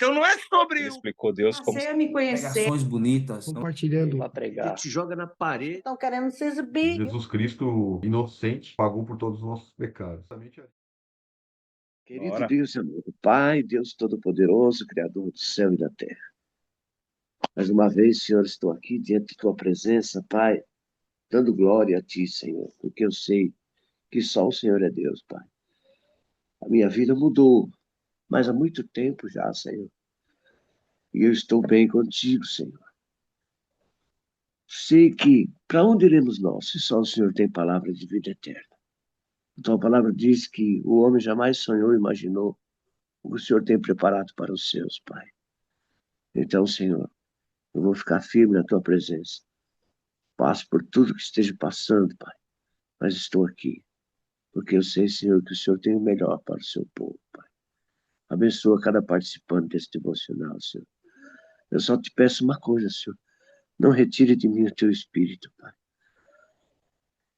Então não é sobre Ele explicou Deus como Passei a me conhecer. Pregações bonitas. compartilhando. para pregar. te joga na parede. Estão querendo se exibir. Jesus Cristo, inocente, pagou por todos os nossos pecados. Querido Ora. Deus e amado Pai, Deus Todo-Poderoso, Criador do céu e da terra. Mais uma vez, Senhor, estou aqui diante de Tua presença, Pai, dando glória a Ti, Senhor, porque eu sei que só o Senhor é Deus, Pai. A minha vida mudou, mas há muito tempo já, Senhor. E eu estou bem contigo, Senhor. Sei que, para onde iremos nós, se só o Senhor tem palavra de vida eterna? A Tua palavra diz que o homem jamais sonhou, imaginou o que o Senhor tem preparado para os seus, Pai. Então, Senhor, eu vou ficar firme na Tua presença. Passo por tudo que esteja passando, Pai, mas estou aqui, porque eu sei, Senhor, que o Senhor tem o melhor para o seu povo, Pai. Abençoa cada participante desse devocional, Senhor. Eu só te peço uma coisa, Senhor. Não retire de mim o Teu Espírito, Pai.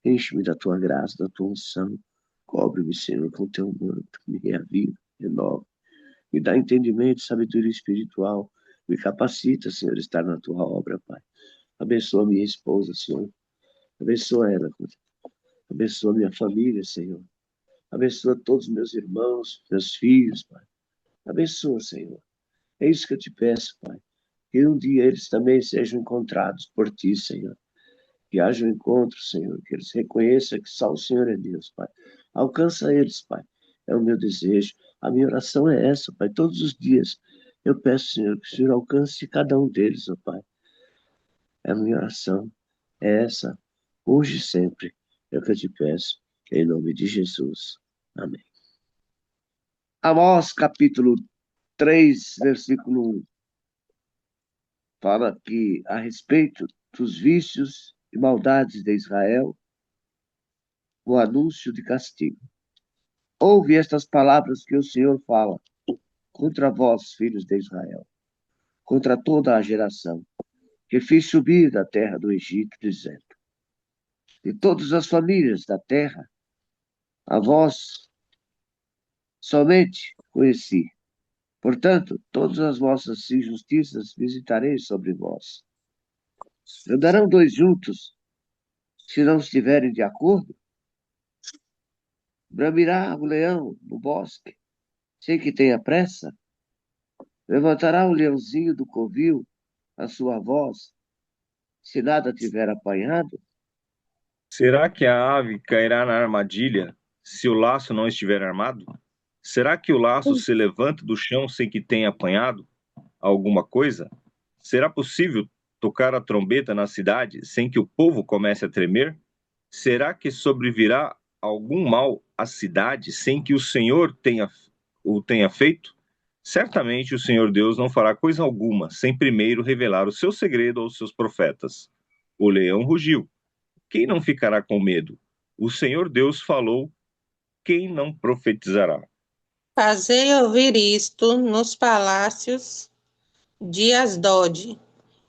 Enche-me da Tua graça, da Tua unção. Cobre-me, Senhor, com Teu manto. Me reaviva, renova. Me dá entendimento e sabedoria espiritual. Me capacita, Senhor, a estar na Tua obra, Pai. Abençoa minha esposa, Senhor. Abençoa ela. Abençoa minha família, Senhor. Abençoa todos os meus irmãos, meus filhos, Pai. Abençoa, Senhor. É isso que eu te peço, Pai. Que um dia eles também sejam encontrados por Ti, Senhor. Que haja um encontro, Senhor. Que eles reconheçam que só o Senhor é Deus, Pai. Alcança eles, Pai. É o meu desejo. A minha oração é essa, Pai. Todos os dias eu peço, Senhor, que o Senhor alcance cada um deles, ó Pai. A minha oração é essa, hoje e sempre. É o que eu te peço, em nome de Jesus. Amém. Amós, capítulo 3, versículo 1. Fala que a respeito dos vícios e maldades de Israel, o anúncio de castigo. Ouve estas palavras que o Senhor fala contra vós, filhos de Israel, contra toda a geração que fiz subir da terra do Egito, dizendo: de todas as famílias da terra, a vós somente conheci. Portanto, todas as vossas injustiças visitarei sobre vós. Andarão dois juntos, se não estiverem de acordo? Bramirá o leão no bosque, sem que tenha pressa? Levantará o leãozinho do covil a sua voz, se nada tiver apanhado? Será que a ave cairá na armadilha se o laço não estiver armado? Será que o laço se levanta do chão sem que tenha apanhado alguma coisa? Será possível tocar a trombeta na cidade sem que o povo comece a tremer? Será que sobrevirá algum mal à cidade sem que o Senhor o tenha feito? Certamente o Senhor Deus não fará coisa alguma sem primeiro revelar o seu segredo aos seus profetas. O leão rugiu. Quem não ficará com medo? O Senhor Deus falou. Quem não profetizará? Fazei ouvir isto nos palácios de Asdod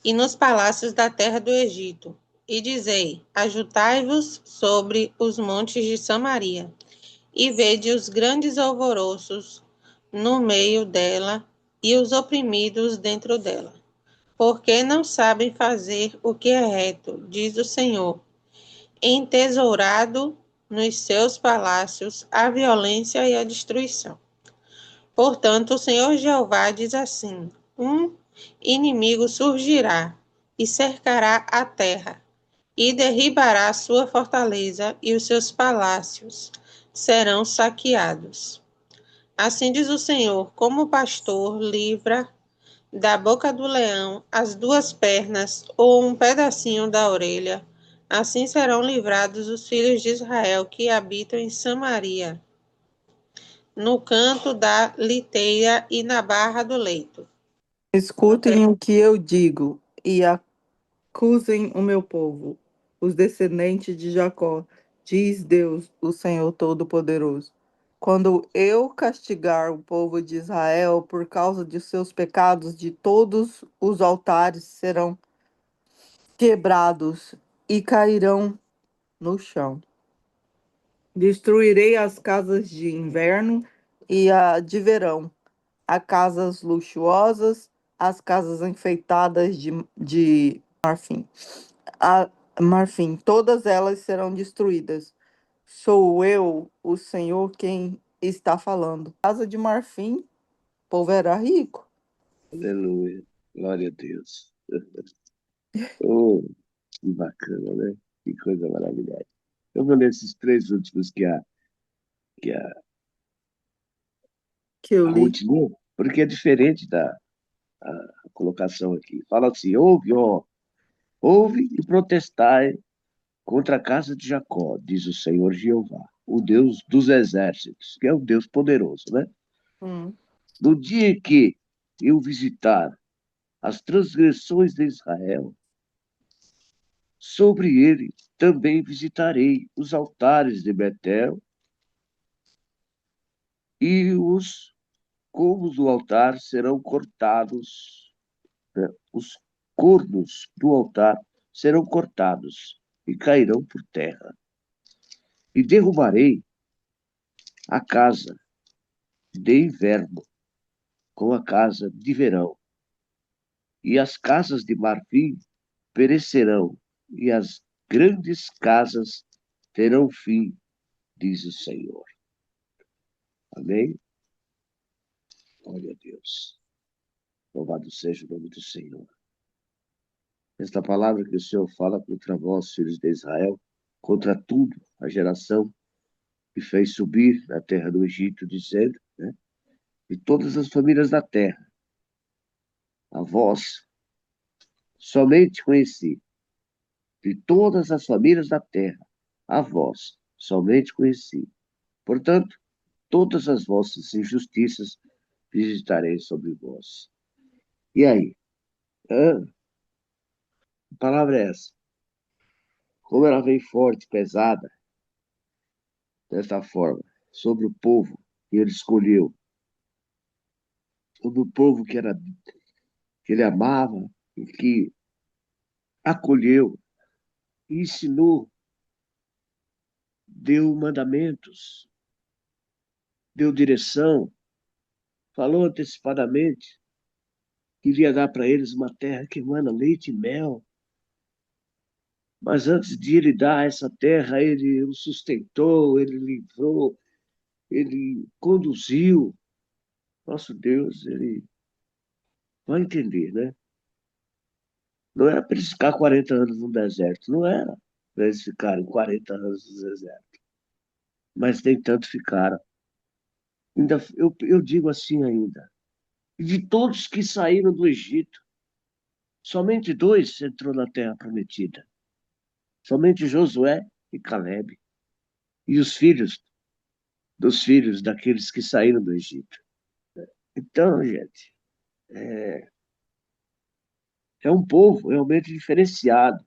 e nos palácios da terra do Egito, e dizei: ajuntai-vos sobre os montes de Samaria, e vede os grandes alvoroços no meio dela e os oprimidos dentro dela. Porque não sabem fazer o que é reto, diz o Senhor. Entesourado nos seus palácios a violência e a destruição. Portanto, o Senhor Jeová diz assim: um inimigo surgirá e cercará a terra, e derribará sua fortaleza, e os seus palácios serão saqueados. Assim diz o Senhor: como o pastor livra da boca do leão as duas pernas ou um pedacinho da orelha, assim serão livrados os filhos de Israel que habitam em Samaria, no canto da liteira e na barra do leito. Escutem o que eu digo e acusem o meu povo, os descendentes de Jacó, diz Deus, o Senhor Todo-Poderoso. Quando eu castigar o povo de Israel por causa de seus pecados, de todos os altares serão quebrados e cairão no chão. Destruirei as casas de inverno e a de verão, a casas luxuosas, as casas enfeitadas de marfim. A marfim, todas elas serão destruídas. Sou eu, o Senhor, quem está falando. Casa de marfim, o povo era rico. Aleluia. Glória a Deus. Oh, que bacana, né? Que coisa maravilhosa. Eu vou ler esses três últimos que Que eu a li. Ruth leu, porque é diferente da a colocação aqui. Fala assim: ouve, ó, ouve e protestai contra a casa de Jacó, diz o Senhor Jeová, o Deus dos exércitos, que é o Deus poderoso, né? Hum. No dia em que eu visitar as transgressões de Israel, sobre ele também visitarei os altares de Betel e os comos do altar serão cortados, né? Os cornos do altar serão cortados e cairão por terra. E derrubarei a casa de inverno com a casa de verão, e as casas de marfim perecerão, e as grandes casas terão fim, diz o Senhor. Amém? Glória a Deus. Louvado seja o nome do Senhor. Esta palavra que o Senhor fala contra vós, filhos de Israel, contra tudo, a geração que fez subir da terra do Egito, dizendo, né, de todas as famílias da terra, a vós somente conheci, de todas as famílias da terra, a vós somente conheci. Portanto, todas as vossas injustiças visitarei sobre vós. E aí? Hã? Que palavra é essa? Como ela vem forte, pesada, desta forma, sobre o povo que ele escolheu, sobre o povo que ele amava e que acolheu, ensinou, deu mandamentos, deu direção, falou antecipadamente que iria dar para eles uma terra que emana leite e mel. Mas antes de ele dar essa terra, ele o sustentou, ele livrou, ele conduziu. Nosso Deus, ele vai entender, né? Não era para eles ficar 40 anos no deserto, não era para eles ficarem 40 anos no deserto. Mas nem tanto ficaram. Ainda, eu digo assim ainda, de todos que saíram do Egito, somente dois entrou na terra prometida. Somente Josué e Caleb. E os filhos dos filhos daqueles que saíram do Egito. Então, gente, é, é um povo realmente diferenciado.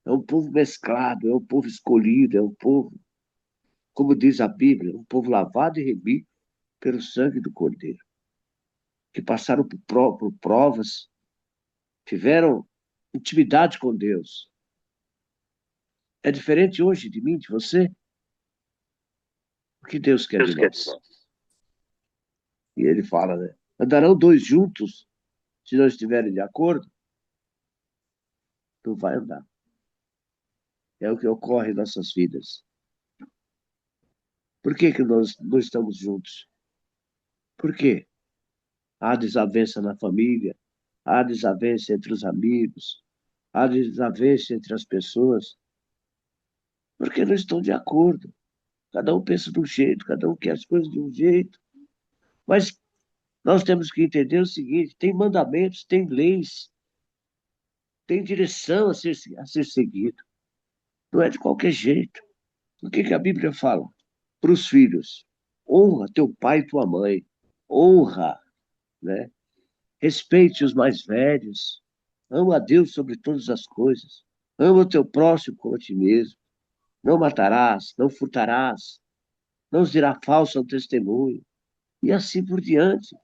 É um povo mesclado, é um povo escolhido, é um povo, como diz a Bíblia, um povo lavado e remido pelo sangue do Cordeiro, que passaram por provas, tiveram intimidade com Deus. É diferente hoje de mim, de você? O que Deus quer de nós? E ele fala, né? Andarão dois juntos se não estiverem de acordo? Não vai andar. É o que ocorre em nossas vidas. Por que nós não estamos juntos? Por quê? Há desavença na família, há desavença entre os amigos, há desavença entre as pessoas, porque não estão de acordo. Cada um pensa de um jeito, cada um quer as coisas de um jeito. Mas nós temos que entender o seguinte: tem mandamentos, tem leis, tem direção a ser seguido. Não é de qualquer jeito. O que a Bíblia fala? Para os filhos: honra teu pai e tua mãe, honra, né? Respeite os mais velhos, ama a Deus sobre todas as coisas, ama o teu próximo como a ti mesmo, não matarás, não furtarás, não dirá falso ao testemunho, e assim por diante.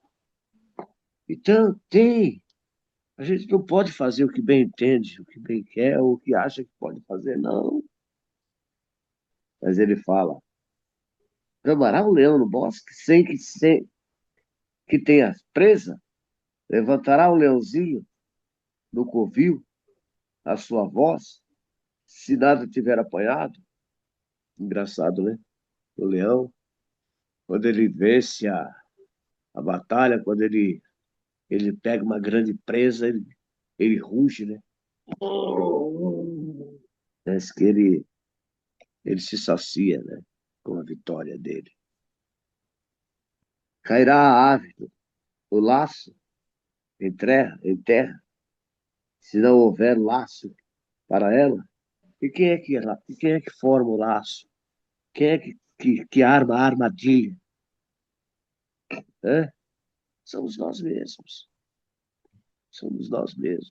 Então, a gente não pode fazer o que bem entende, o que bem quer, ou o que acha que pode fazer, não. Mas ele fala: tramará um leão no bosque sem que tem a presa, levantará o leãozinho no covil, a sua voz, se nada tiver apanhado. Engraçado, né? O leão, quando ele vence a batalha, quando ele pega uma grande presa, ele ruge, né? Parece que ele se sacia, né? Com a vitória dele. Cairá a ave, o laço em terra, se não houver laço para ela. E quem é que forma o laço? Quem é que arma a armadilha? Hã? Somos nós mesmos. Somos nós mesmos.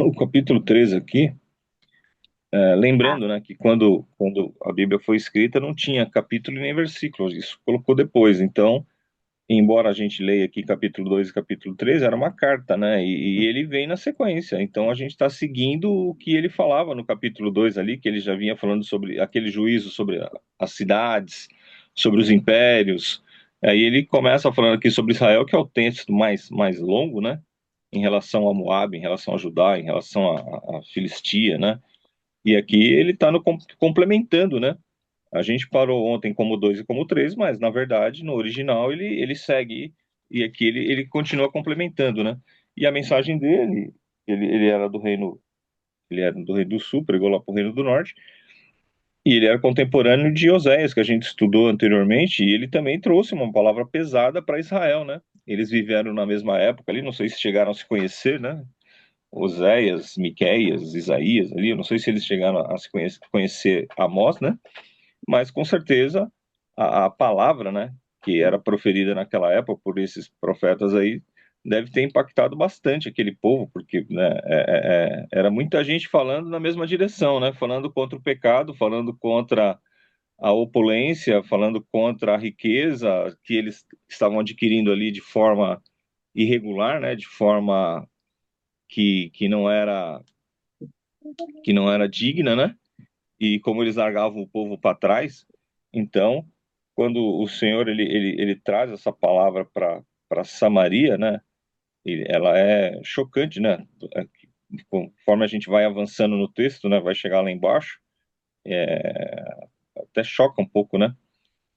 O capítulo 3 aqui, lembrando, né, que quando a Bíblia foi escrita não tinha capítulo nem versículo, isso colocou depois. Então, embora a gente leia aqui capítulo 2 e capítulo 3, era uma carta, né, e ele vem na sequência. Então, a gente está seguindo o que ele falava no capítulo 2 ali, que ele já vinha falando sobre aquele juízo sobre as cidades, sobre os impérios. Aí ele começa falando aqui sobre Israel, que é o texto mais longo, né, em relação a Moabe, em relação a Judá, em relação a Filistia, né? E aqui ele está complementando, né? A gente parou ontem como 2 e como 3, mas na verdade no original ele segue e aqui ele continua complementando, né? E a mensagem dele, ele era do reino, ele era do reino do sul, pregou lá para o reino do norte, e ele era contemporâneo de Oséias, que a gente estudou anteriormente, e ele também trouxe uma palavra pesada para Israel, né? Eles viveram na mesma época ali, não sei se chegaram a se conhecer, né? Oséias, Miqueias, Isaías ali, eu não sei se eles chegaram a se conhecer Amós, né? Mas com certeza a palavra, né, que era proferida naquela época por esses profetas aí, deve ter impactado bastante aquele povo, porque né, era muita gente falando na mesma direção, né? Falando contra o pecado, falando contra a opulência, falando contra a riqueza que eles estavam adquirindo ali de forma irregular, né? De forma que não era digna, né? E como eles largavam o povo para trás. Então, quando o Senhor ele traz essa palavra para Samaria, né? Ela é chocante, né? Conforme a gente vai avançando no texto, né? Vai chegar lá embaixo, até choca um pouco, né?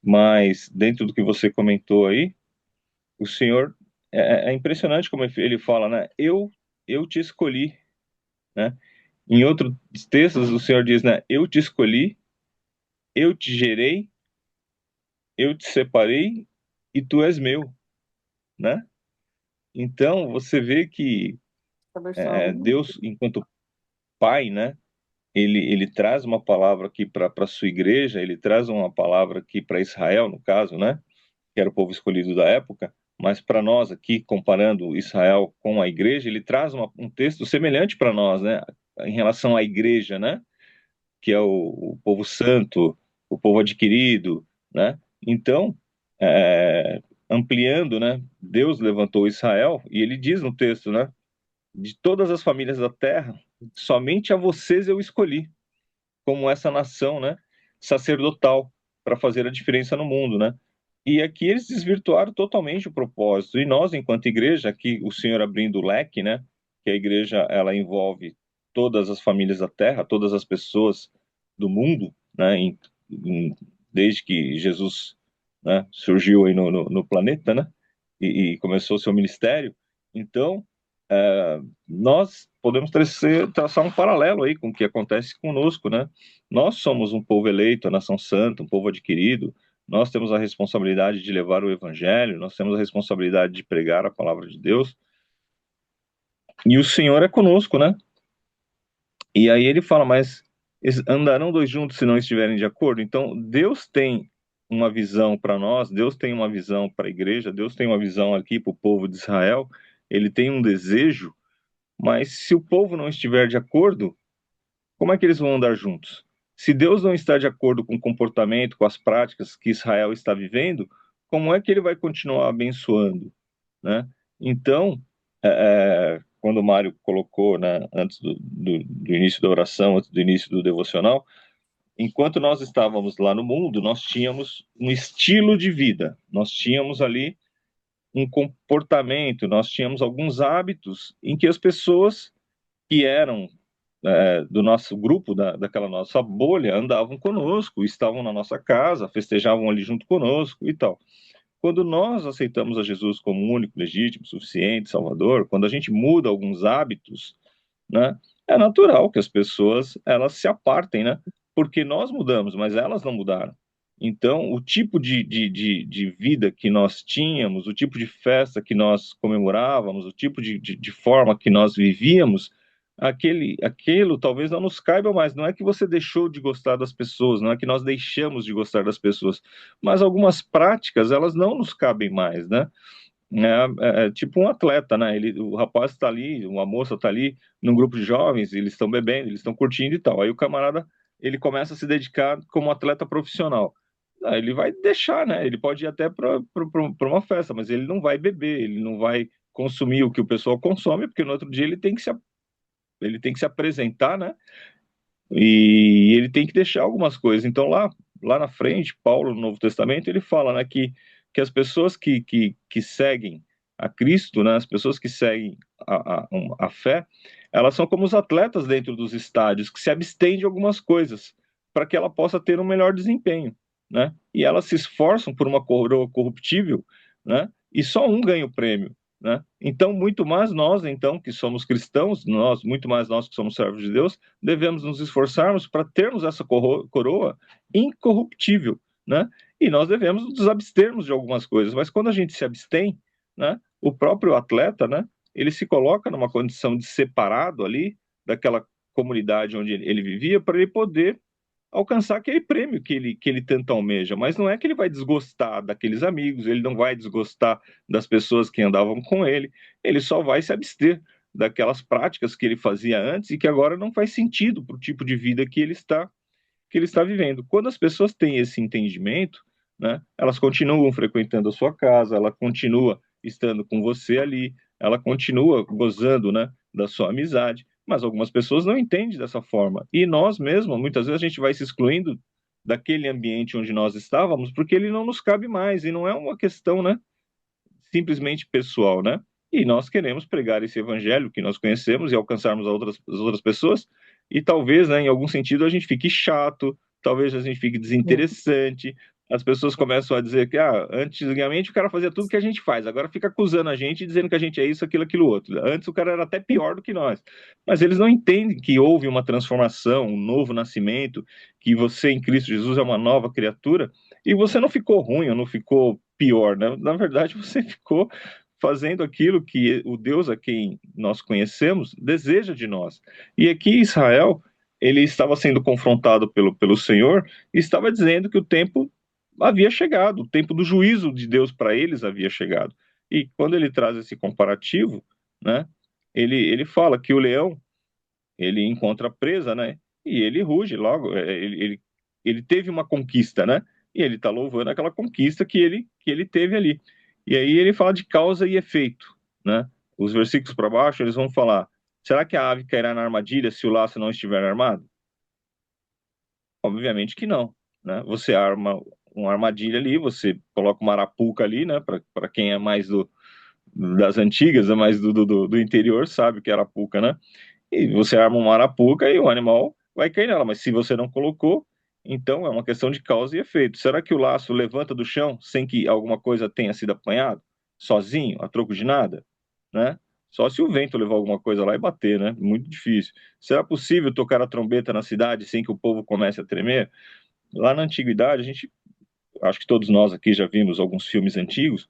Mas dentro do que você comentou aí, o Senhor é impressionante como ele fala, né? Eu te escolhi, né? Em outros textos, o Senhor diz, né? Eu te escolhi, eu te gerei, eu te separei e tu és meu, né? Então, você vê que A versão alemã. Deus, enquanto Pai, né? Ele traz uma palavra aqui para a sua igreja, ele traz uma palavra aqui para Israel, no caso, né? Que era o povo escolhido da época, mas para nós aqui, comparando Israel com a igreja, ele traz um texto semelhante para nós, né? Em relação à igreja, né? Que é o povo santo, o povo adquirido, né? Então, ampliando, né? Deus levantou Israel e ele diz no texto, né? De todas as famílias da terra, somente a vocês eu escolhi como essa nação, né? Sacerdotal para fazer a diferença no mundo, né? E aqui eles desvirtuaram totalmente o propósito. E nós, enquanto igreja, aqui o Senhor abrindo o leque, né? Que a igreja ela envolve todas as famílias da terra, todas as pessoas do mundo, né? Desde que Jesus, né, surgiu aí no planeta, né? E começou o seu ministério. Então, nós podemos traçar um paralelo aí com o que acontece conosco, né? Nós somos um povo eleito, a nação santa, um povo adquirido. Nós temos a responsabilidade de levar o evangelho, nós temos a responsabilidade de pregar a palavra de Deus. E o Senhor é conosco, né? E aí ele fala, mas andarão dois juntos se não estiverem de acordo? Então, Deus tem uma visão para nós, Deus tem uma visão para a igreja, Deus tem uma visão aqui para o povo de Israel, ele tem um desejo, mas se o povo não estiver de acordo, como é que eles vão andar juntos? Se Deus não está de acordo com o comportamento, com as práticas que Israel está vivendo, como é que ele vai continuar abençoando, né? Então, quando o Mário colocou, né, antes do início da oração, antes do início do devocional, enquanto nós estávamos lá no mundo, nós tínhamos um estilo de vida, nós tínhamos ali um comportamento, nós tínhamos alguns hábitos em que as pessoas que eram do nosso grupo, daquela nossa bolha, andavam conosco, estavam na nossa casa, festejavam ali junto conosco e tal. Quando nós aceitamos a Jesus como único, legítimo, suficiente, Salvador, quando a gente muda alguns hábitos, né, é natural que as pessoas elas se apartem, né? Porque nós mudamos, mas elas não mudaram. Então, o tipo de vida que nós tínhamos, o tipo de festa que nós comemorávamos, o tipo de forma que nós vivíamos, aquilo talvez não nos caiba mais. Não é que você deixou de gostar das pessoas, não é que nós deixamos de gostar das pessoas, mas algumas práticas, elas não nos cabem mais, né? É tipo um atleta, né? O rapaz está ali, uma moça está ali num grupo de jovens, eles estão bebendo, eles estão curtindo e tal. Aí o camarada, ele começa a se dedicar como atleta profissional. Ele vai deixar, né? Ele pode ir até para uma festa, mas ele não vai beber, ele não vai consumir o que o pessoal consome, porque no outro dia ele tem que se apresentar, né? E ele tem que deixar algumas coisas. Então, lá na frente, Paulo, no Novo Testamento, ele fala, né, que as pessoas que seguem a Cristo, né, as pessoas que seguem a fé, elas são como os atletas dentro dos estádios, que se abstêm de algumas coisas, para que ela possa ter um melhor desempenho, né? E elas se esforçam por uma coroa corruptível, né? E só um ganha o prêmio, né? Então, muito mais nós, então, que somos cristãos, muito mais nós que somos servos de Deus, devemos nos esforçarmos para termos essa coroa incorruptível, né? E nós devemos nos abstermos de algumas coisas, mas quando a gente se abstém, né, o próprio atleta, né, ele se coloca numa condição de separado ali daquela comunidade onde ele vivia para ele poder alcançar aquele prêmio que ele tanto almeja, mas não é que ele vai desgostar daqueles amigos, ele não vai desgostar das pessoas que andavam com ele só vai se abster daquelas práticas que ele fazia antes e que agora não faz sentido para o tipo de vida que ele está vivendo. Quando as pessoas têm esse entendimento, né, elas continuam frequentando a sua casa, ela continua estando com você ali, ela continua gozando, né, da sua amizade, mas algumas pessoas não entendem dessa forma. E nós mesmos, muitas vezes a gente vai se excluindo daquele ambiente onde nós estávamos, porque ele não nos cabe mais, e não é uma questão, né, simplesmente pessoal, né? E nós queremos pregar esse evangelho que nós conhecemos e alcançarmos as outras pessoas, e talvez, né, em algum sentido, a gente fique chato, talvez a gente fique desinteressante, as pessoas começam a dizer que, antigamente o cara fazia tudo que a gente faz, agora fica acusando a gente, dizendo que a gente é isso, aquilo, aquilo outro. Antes o cara era até pior do que nós. Mas eles não entendem que houve uma transformação, um novo nascimento, que você em Cristo Jesus é uma nova criatura, e você não ficou ruim, ou não ficou pior, né? Na verdade, você ficou fazendo aquilo que o Deus a quem nós conhecemos deseja de nós. E aqui Israel, ele estava sendo confrontado pelo Senhor e estava dizendo que o tempo havia chegado, o tempo do juízo de Deus para eles havia chegado. E quando ele traz esse comparativo, né, ele fala que o leão, ele encontra a presa, né, e ele ruge logo, ele teve uma conquista, né, e ele está louvando aquela conquista que ele teve ali. E aí ele fala de causa e efeito, né? Os versículos para baixo, eles vão falar: será que a ave cairá na armadilha se o laço não estiver armado? Obviamente que não, né? Você arma uma armadilha ali, você coloca uma arapuca ali, né? Para quem é mais das antigas, é mais do interior, sabe que é arapuca, né? E você arma uma arapuca e o animal vai cair nela, mas se você não colocou, então é uma questão de causa e efeito. Será que o laço levanta do chão sem que alguma coisa tenha sido apanhado? Sozinho, a troco de nada? Né? Só se o vento levar alguma coisa lá e bater, né? Muito difícil. Será possível tocar a trombeta na cidade sem que o povo comece a tremer? Lá na antiguidade, acho que todos nós aqui já vimos alguns filmes antigos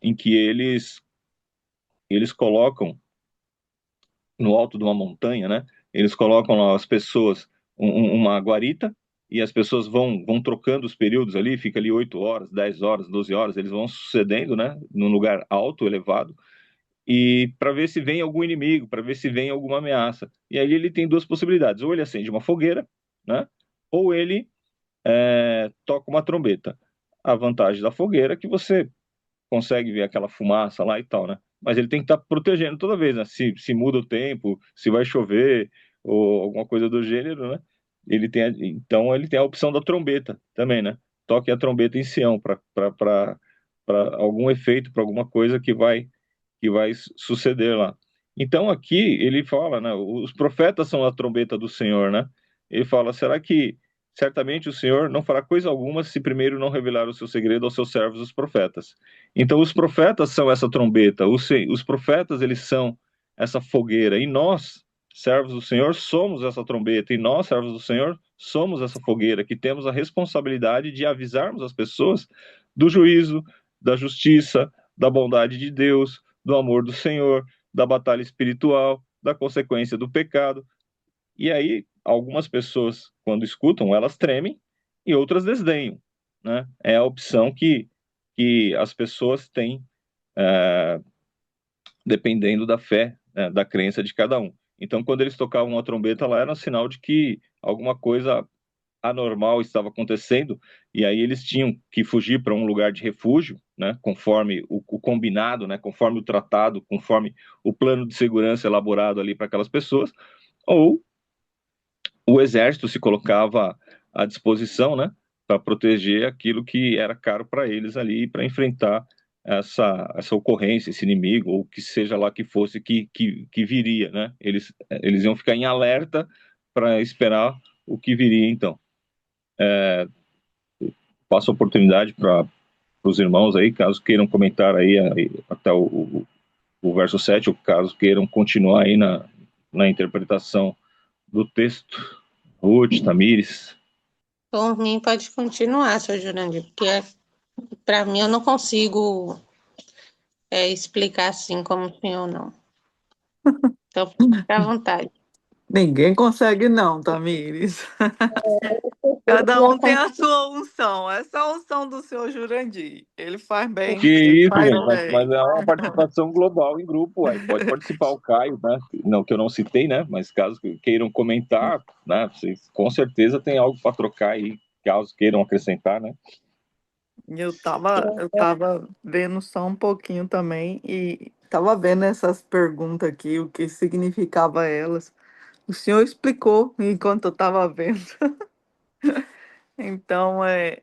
em que eles colocam no alto de uma montanha, né? Eles colocam lá as pessoas, uma guarita, e as pessoas vão trocando os períodos ali, fica ali 8 horas, 10 horas, 12 horas, eles vão sucedendo, né? Num lugar alto, elevado, e para ver se vem algum inimigo, para ver se vem alguma ameaça. E aí ele tem duas possibilidades: ou ele acende uma fogueira, né? Ou ele toca uma trombeta. A vantagem da fogueira é que você consegue ver aquela fumaça lá e tal, né? Mas ele tem que estar protegendo toda vez, né? Se muda o tempo, se vai chover ou alguma coisa do gênero, né? então ele tem a opção da trombeta também, né? Toque a trombeta em Sião para algum efeito, para alguma coisa que vai suceder lá. Então aqui ele fala, né? Os profetas são a trombeta do Senhor, né? Ele fala, será que certamente o Senhor não fará coisa alguma se primeiro não revelar o seu segredo aos seus servos, os profetas? Então os profetas são essa trombeta, os profetas eles são essa fogueira, e nós, servos do Senhor, somos essa trombeta, e nós, servos do Senhor, somos essa fogueira, que temos a responsabilidade de avisarmos as pessoas do juízo, da justiça, da bondade de Deus, do amor do Senhor, da batalha espiritual, da consequência do pecado. E aí, algumas pessoas, quando escutam, elas tremem e outras desdenham, né? É a opção que as pessoas têm, é, dependendo da fé, né, da crença de cada um. Então, quando eles tocavam a trombeta, lá era um sinal de que alguma coisa anormal estava acontecendo, e aí eles tinham que fugir para um lugar de refúgio, né, conforme o combinado, né, conforme o tratado, conforme o plano de segurança elaborado ali para aquelas pessoas, ou o exército se colocava à disposição, né, para proteger aquilo que era caro para eles ali, para enfrentar essa ocorrência, esse inimigo, ou que seja lá que fosse que viria, né? Eles iam ficar em alerta para esperar o que viria, então. Passo a oportunidade para os irmãos aí, caso queiram comentar aí até o verso 7, ou caso queiram continuar aí na interpretação do texto. Ruth, Tamires. Por mim, pode continuar, seu Jurandir, porque para mim eu não consigo explicar assim como o senhor, não. Então, fica à vontade. Ninguém consegue não, Tamires. Cada um tem a sua unção. Essa é a unção do senhor Jurandir. Ele faz bem, ele Que isso, faz gente, mas bem. é uma participação global em grupo, aí pode participar o Caio, né? Não, que eu não citei, né? Mas caso queiram comentar, né? Vocês com certeza tem algo para trocar aí, caso queiram acrescentar, né? Eu tava vendo só um pouquinho também e tava vendo essas perguntas aqui, o que significava elas. O senhor explicou enquanto eu tava vendo. Então é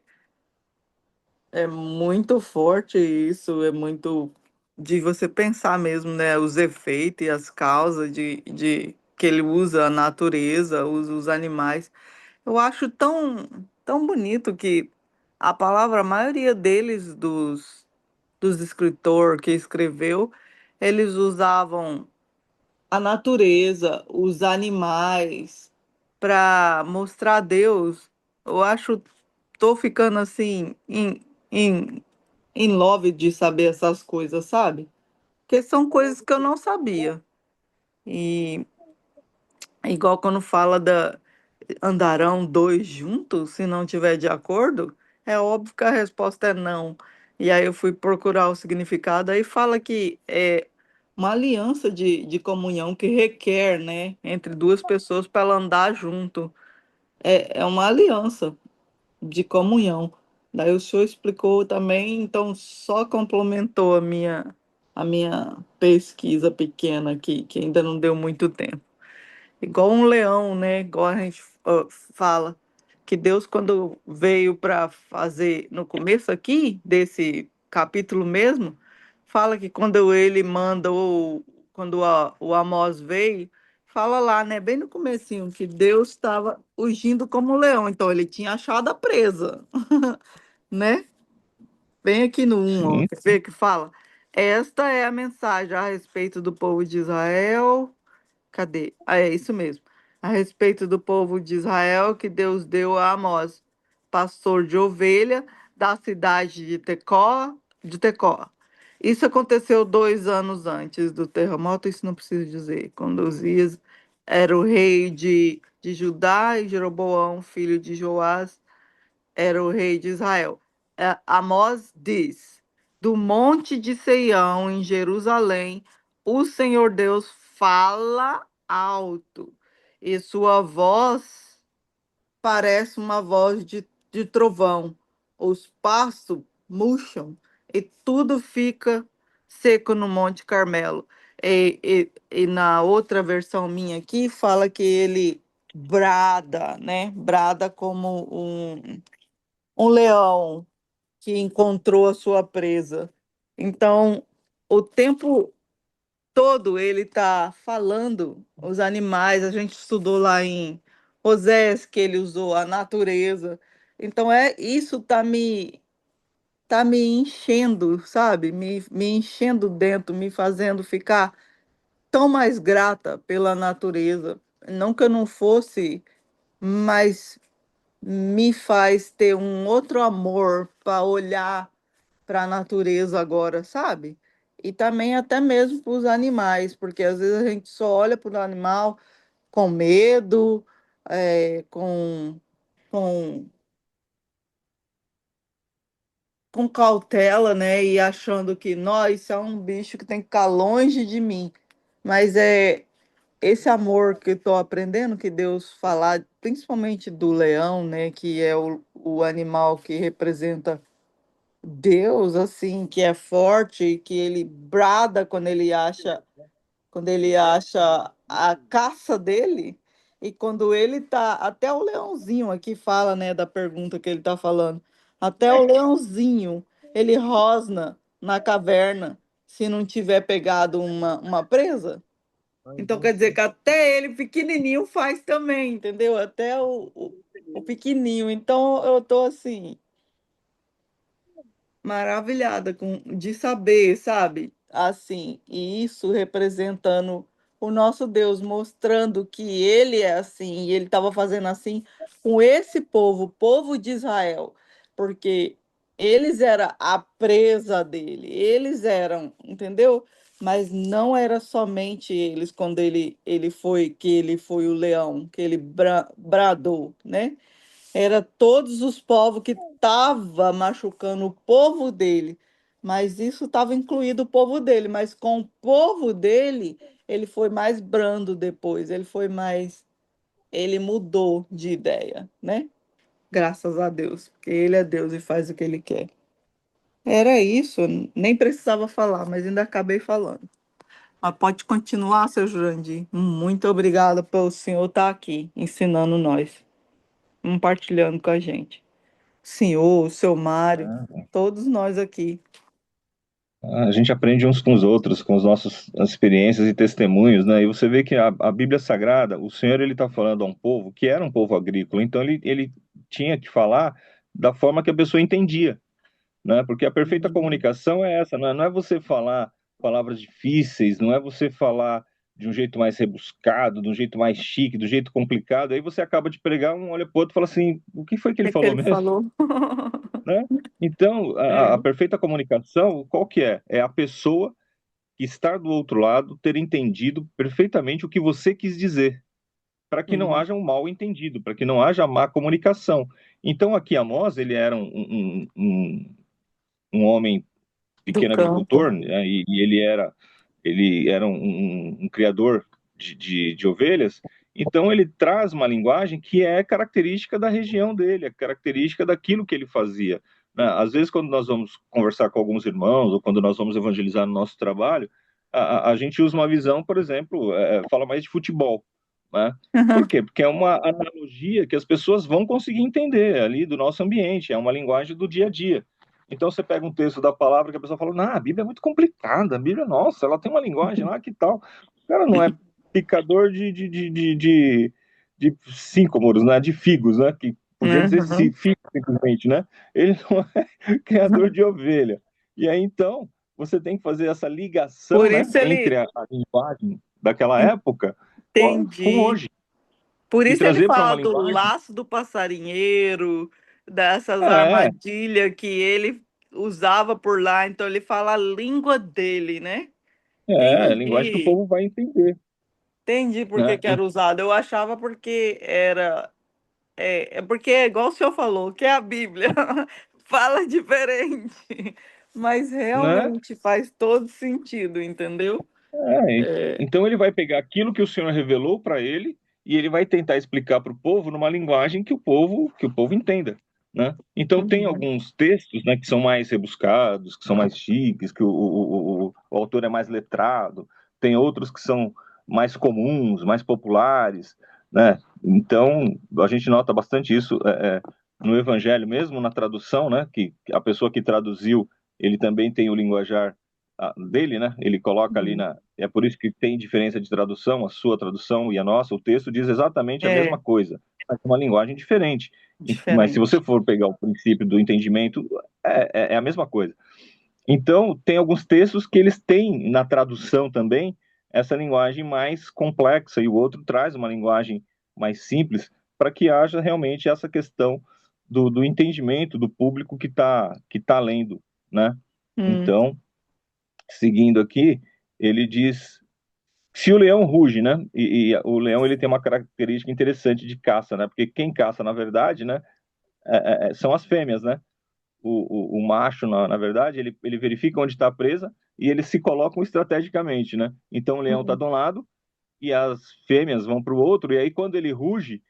muito forte isso, é muito de você pensar mesmo, né? Os efeitos e as causas de que ele usa a natureza, usa os animais. Eu acho tão bonito que a palavra, a maioria deles, dos escritores que escreveu, eles usavam a natureza, os animais, para mostrar a Deus. Eu acho, tô ficando assim, em love de saber essas coisas, sabe? Porque são coisas que eu não sabia. E igual quando fala da andarão dois juntos se não tiver de acordo, é óbvio que a resposta é não. E aí eu fui procurar o significado, aí fala que é uma aliança de comunhão que requer, né, entre duas pessoas para ela andar junto. É uma aliança de comunhão. Daí o senhor explicou também, então só complementou a minha pesquisa pequena aqui, que ainda não deu muito tempo. Igual um leão, né? Igual a gente fala, que Deus, quando veio para fazer, no começo aqui, desse capítulo mesmo, fala que quando ele manda, quando o Amós veio, fala lá, né? Bem no comecinho, que Deus estava ungindo como um leão, então ele tinha achado a presa, né? Bem aqui no 1, ó, Sim. quer ver que fala? Esta é a mensagem a respeito do povo de Israel. Cadê? Ah, é isso mesmo. A respeito do povo de Israel que Deus deu a Amós, pastor de ovelha da cidade de Tecó. Isso aconteceu 2 anos antes do terremoto, isso não preciso dizer. Quando Uzias era o rei de Judá e Jeroboão, filho de Joás, era o rei de Israel. Amós diz: do monte de Seião, em Jerusalém, o Senhor Deus fala alto, e sua voz parece uma voz de trovão. Os pastos murcham e tudo fica seco no Monte Carmelo. E na outra versão minha aqui, fala que ele brada, né? Brada como um leão que encontrou a sua presa. Então, o tempo todo ele está falando os animais. A gente estudou lá em Osés que ele usou a natureza. Então, isso tá me enchendo, sabe? Me enchendo dentro, me fazendo ficar tão mais grata pela natureza. Não que eu não fosse, mas me faz ter um outro amor para olhar para a natureza agora, sabe? E também até mesmo para os animais, porque às vezes a gente só olha para o animal com medo, com, com cautela, né? E achando que, nós, isso é um bicho que tem que ficar longe de mim. Mas é esse amor que eu estou aprendendo que Deus falar, principalmente do leão, né? Que é o animal que representa Deus, assim, que é forte, que ele brada quando ele acha a caça dele, e quando ele tá, até o leãozinho aqui fala, né, da pergunta que ele tá falando, até o leãozinho, ele rosna na caverna se não tiver pegado uma presa. Então quer dizer que até ele pequenininho faz também, entendeu? Até o pequenininho. Então eu tô assim maravilhada de saber, sabe? Assim, e isso representando o nosso Deus, mostrando que ele é assim, e ele estava fazendo assim com esse povo, o povo de Israel, porque eles eram a presa dele, eles eram, entendeu? Mas não era somente eles quando ele foi o leão, que ele bradou, né? Era todos os povos que estava machucando o povo dele, mas isso estava incluído o povo dele, mas com o povo dele, ele foi mais brando depois, ele mudou de ideia, né? Graças a Deus, porque ele é Deus e faz o que ele quer. Era isso, nem precisava falar, mas ainda acabei falando. Mas pode continuar, seu Jurandir. Muito obrigada pelo senhor estar aqui, ensinando nós, compartilhando com a gente. Senhor, o seu Mário, todos nós aqui. A gente aprende uns com os outros, com as nossas experiências e testemunhos, né? E você vê que a Bíblia Sagrada, o Senhor ele está falando a um povo que era um povo agrícola, então ele tinha que falar da forma que a pessoa entendia, né? Porque a perfeita Uhum. comunicação é essa, não é você falar palavras difíceis, não é você falar de um jeito mais rebuscado, de um jeito mais chique, do jeito complicado, aí você acaba de pregar, um olha pro outro e fala assim, o que foi que O ele que que falou ele mesmo? falou? Né? Então, a É. perfeita comunicação, qual que é? É a pessoa que está do outro lado ter entendido perfeitamente o que você quis dizer, para que não Uhum. haja um mal entendido, para que não haja má comunicação. Então, aqui Amós, ele era um homem Do pequeno campo. agricultor, né, e ele era um criador de ovelhas, então ele traz uma linguagem que é característica da região dele, é característica daquilo que ele fazia. Né? Às vezes, quando nós vamos conversar com alguns irmãos, ou quando nós vamos evangelizar no nosso trabalho, a gente usa uma visão, por exemplo, fala mais de futebol. Né? Por quê? Porque é uma analogia que as pessoas vão conseguir entender ali do nosso ambiente, é uma linguagem do dia a dia. Então você pega um texto da palavra que a pessoa fala, não, a Bíblia é muito complicada, a Bíblia, nossa, ela tem uma linguagem lá que tal. O cara não é picador de sícomoros, né? De figos, né? Que podia dizer Uhum. figo simplesmente, né? Ele não é criador de ovelha. E aí então você tem que fazer essa ligação, Por né? isso Entre ele a linguagem daquela época com entendi. hoje Por e isso ele trazer para uma fala do linguagem. laço do passarinheiro, dessas É, armadilhas que ele usava por lá. Então ele fala a língua dele, né? a linguagem que o Entendi. povo vai entender, Entendi por que né? que era usado. Eu achava porque era. É porque é igual o senhor falou, que é a Bíblia. Fala diferente. Mas Né? realmente faz todo sentido, entendeu? É. Então ele vai pegar aquilo que o Senhor revelou para ele e ele vai tentar explicar para o povo numa linguagem que o povo entenda, né? Então tem Uhum. alguns textos, né, que são mais rebuscados, que são mais chiques, que o autor é mais letrado. Tem outros que são mais comuns, mais populares, né? Então, a gente nota bastante isso no Evangelho mesmo, na tradução, né? Que a pessoa que traduziu, ele também tem o linguajar dele, né? Ele coloca ali Uhum. é por isso que tem diferença de tradução, a sua tradução e a nossa, o texto diz exatamente a É, mesma coisa, mas com uma linguagem diferente. Mas se você diferente. for pegar o princípio do entendimento, é a mesma coisa. Então, tem alguns textos que eles têm na tradução também essa linguagem mais complexa e o outro traz uma linguagem mais simples para que haja realmente essa questão do entendimento do público que tá lendo, né? Hum, Então, seguindo aqui, ele diz se o leão ruge, né? E o leão ele tem uma característica interessante de caça, né? Porque quem caça, na verdade, né, são as fêmeas, né? O macho, na verdade, ele verifica onde está a presa e eles se colocam estrategicamente, né? Então o leão está uhum, de um lado e as fêmeas vão para o outro, e aí quando ele ruge,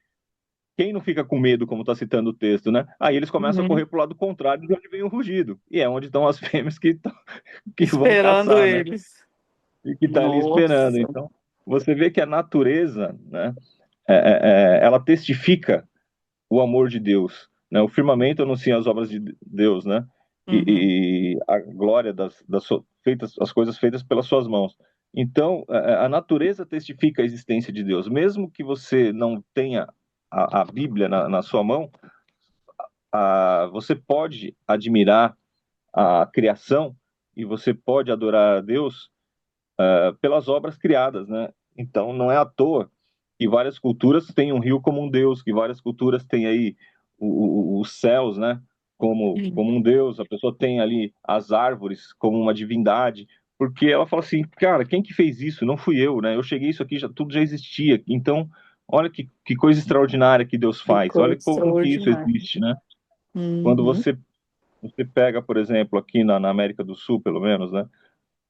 quem não fica com medo, como está citando o texto, né? Aí eles começam a uhum. correr para o lado contrário de onde vem o rugido, e é onde estão as fêmeas que vão Esperando caçar, né? eles. E que está ali esperando. Nossa. Então, você vê que a natureza, né? Ela testifica o amor de Deus, né? O firmamento anuncia as obras de Deus, né? Uhum. E a glória feitas, as coisas feitas pelas suas mãos. Então, a natureza testifica a existência de Deus. Mesmo que você não tenha a Bíblia na sua mão, você pode admirar a criação e você pode adorar a Deus pelas obras criadas, né? Então, não é à toa que várias culturas têm um rio como um deus, que várias culturas têm aí os céus, né? Como um deus, a pessoa tem ali as árvores como uma divindade, porque ela fala assim, cara, quem que fez isso? Não fui eu, né? Eu cheguei, isso aqui tudo já existia. Então, olha que coisa extraordinária que Deus Que faz. coisa Olha como que isso extraordinária. existe, né? Quando Uhum. você pega, por exemplo, aqui na América do Sul, pelo menos, né?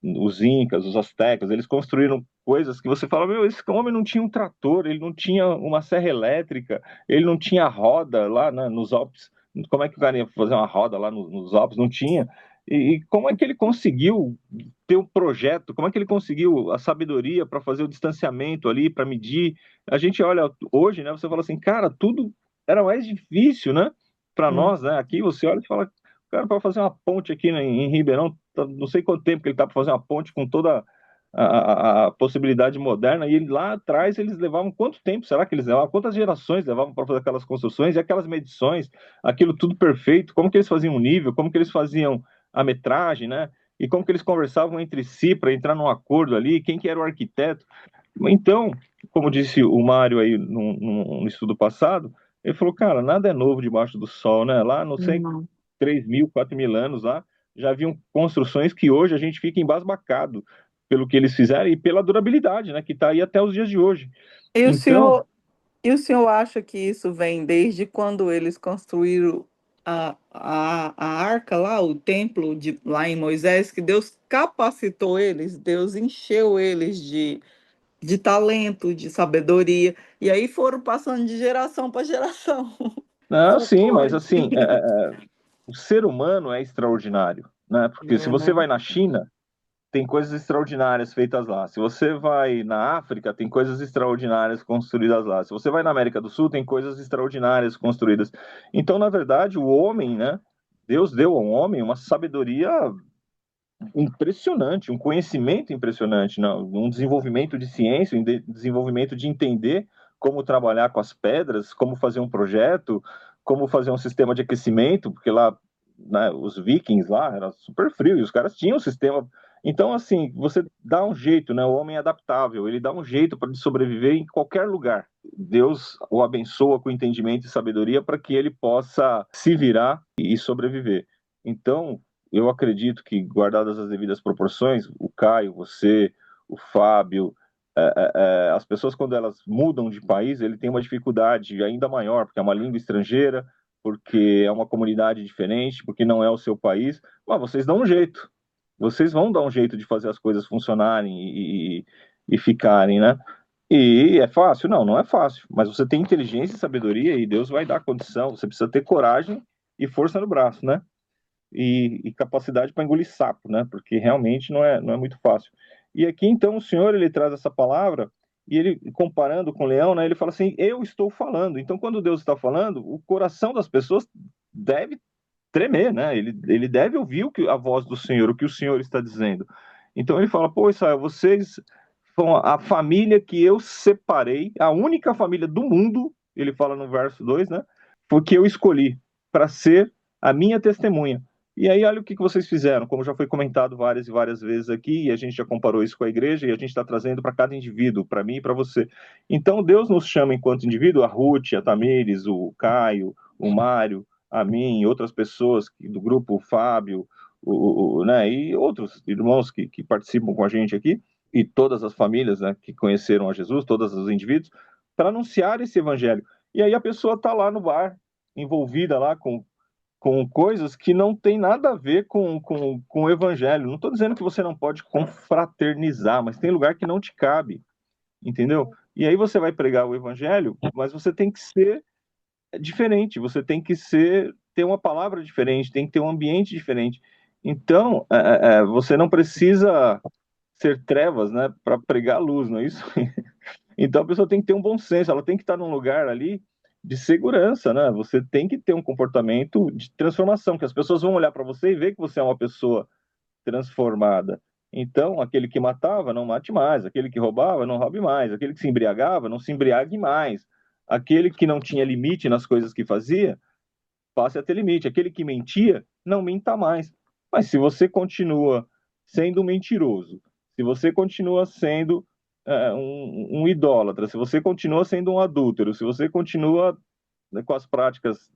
Os incas, os astecas, eles construíram coisas que você fala, meu, esse homem não tinha um trator, ele não tinha uma serra elétrica, ele não tinha roda lá, né, nos Alpes. Como é que o cara ia fazer uma roda lá nos Alpes? Não tinha. E como é que ele conseguiu ter um projeto? Como é que ele conseguiu a sabedoria para fazer o distanciamento ali, para medir? A gente olha hoje, né? Você fala assim, cara, tudo era mais difícil, né? Para Hum. nós, né? Aqui você olha e fala, cara, para fazer uma ponte aqui em Ribeirão, não sei quanto tempo que ele está para fazer uma ponte com toda a possibilidade moderna, e lá atrás eles levavam quanto tempo? Será que eles levavam? Quantas gerações levavam para fazer aquelas construções e aquelas medições, aquilo tudo perfeito? Como que eles faziam o nível? Como que eles faziam a metragem, né? E como que eles conversavam entre si para entrar num acordo ali? Quem que era o arquiteto? Então, como disse o Mário aí no estudo passado, ele falou, cara, nada é novo debaixo do sol, né? Lá, não sei, Não. 3.000, 4.000 anos lá, já haviam construções que hoje a gente fica embasbacado pelo que eles fizeram e pela durabilidade, né, que está aí até os dias de hoje. E o Então, senhor, e o senhor acha que isso vem desde quando eles construíram a arca lá, o templo lá em Moisés, que Deus capacitou eles, Deus encheu eles de talento, de sabedoria, e aí foram passando de geração para geração. Só sim, mas pode. assim, o ser humano é extraordinário, né? Porque se É, você né? vai na China, tem coisas extraordinárias feitas lá. Se você vai na África, tem coisas extraordinárias construídas lá. Se você vai na América do Sul, tem coisas extraordinárias construídas. Então, na verdade, o homem, né? Deus deu ao homem uma sabedoria impressionante, um conhecimento impressionante, não? Um desenvolvimento de ciência, um desenvolvimento de entender como trabalhar com as pedras, como fazer um projeto, como fazer um sistema de aquecimento, porque lá, né, os vikings lá era super frio e os caras tinham um sistema. Então, assim, você dá um jeito, né? O homem é adaptável, ele dá um jeito para sobreviver em qualquer lugar. Deus o abençoa com entendimento e sabedoria para que ele possa se virar e sobreviver. Então, eu acredito que, guardadas as devidas proporções, o Caio, você, o Fábio, as pessoas, quando elas mudam de país, ele tem uma dificuldade ainda maior, porque é uma língua estrangeira, porque é uma comunidade diferente, porque não é o seu país, mas vocês dão um jeito. Vocês vão dar um jeito de fazer as coisas funcionarem e ficarem, né? E é fácil? Não, não é fácil. Mas você tem inteligência e sabedoria e Deus vai dar condição. Você precisa ter coragem e força no braço, né? E capacidade para engolir sapo, né? Porque realmente não é muito fácil. E aqui então o Senhor ele traz essa palavra E ele, comparando com o leão, né, ele fala assim, eu estou falando. Então, quando Deus está falando, o coração das pessoas deve tremer, né? Ele deve ouvir a voz do Senhor, o que o Senhor está dizendo. Então ele fala, pô, Israel, vocês são a família que eu separei, a única família do mundo, ele fala no verso 2, né? Porque eu escolhi para ser a minha testemunha. E aí, olha o que vocês fizeram, como já foi comentado várias e várias vezes aqui, e a gente já comparou isso com a igreja, e a gente está trazendo para cada indivíduo, para mim e para você. Então, Deus nos chama enquanto indivíduo, a Ruth, a Tamires, o Caio, o Mário, a mim e outras pessoas do grupo, o Fábio, né, e outros irmãos que participam com a gente aqui, e todas as famílias, né, que conheceram a Jesus, todos os indivíduos, para anunciar esse evangelho. E aí a pessoa está lá no bar, envolvida lá com coisas que não tem nada a ver com o evangelho. Não estou dizendo que você não pode confraternizar, mas tem lugar que não te cabe, entendeu? E aí você vai pregar o evangelho, mas você tem que ser diferente, você tem que ter uma palavra diferente, tem que ter um ambiente diferente. Então, você não precisa ser trevas, né, para pregar a luz, não é isso? Então a pessoa tem que ter um bom senso, ela tem que estar num lugar ali de segurança, né? Você tem que ter um comportamento de transformação, que as pessoas vão olhar para você e ver que você é uma pessoa transformada. Então, aquele que matava, não mate mais. Aquele que roubava, não roube mais. Aquele que se embriagava, não se embriague mais. Aquele que não tinha limite nas coisas que fazia, passe a ter limite. Aquele que mentia, não minta mais. Mas se você continua sendo mentiroso, se você continua sendo um idólatra, se você continua sendo um adúltero, se você continua, né, com as práticas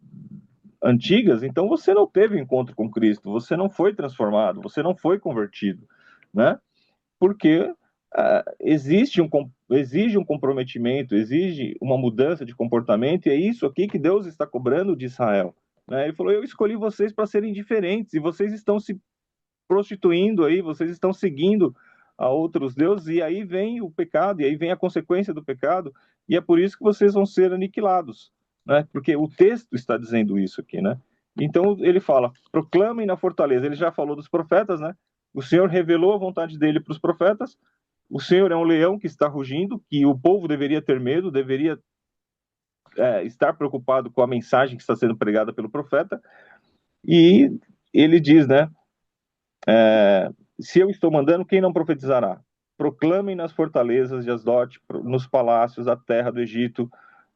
antigas, então você não teve encontro com Cristo, você não foi transformado, você não foi convertido, né? Porque exige um comprometimento, exige uma mudança de comportamento, e é isso aqui que Deus está cobrando de Israel, né? Ele falou, eu escolhi vocês para serem diferentes, e vocês estão se prostituindo aí, vocês estão seguindo a outros deuses, e aí vem o pecado, e aí vem a consequência do pecado, e é por isso que vocês vão ser aniquilados, né? Porque o texto está dizendo isso aqui, né? Então ele fala, proclamem na fortaleza. Ele já falou dos profetas, né? O Senhor revelou a vontade dele para os profetas. O Senhor é um leão que está rugindo, que o povo deveria ter medo, deveria estar preocupado com a mensagem que está sendo pregada pelo profeta. E ele diz, né? Se eu estou mandando, quem não profetizará? Proclamem nas fortalezas de Asdote, nos palácios da terra do Egito,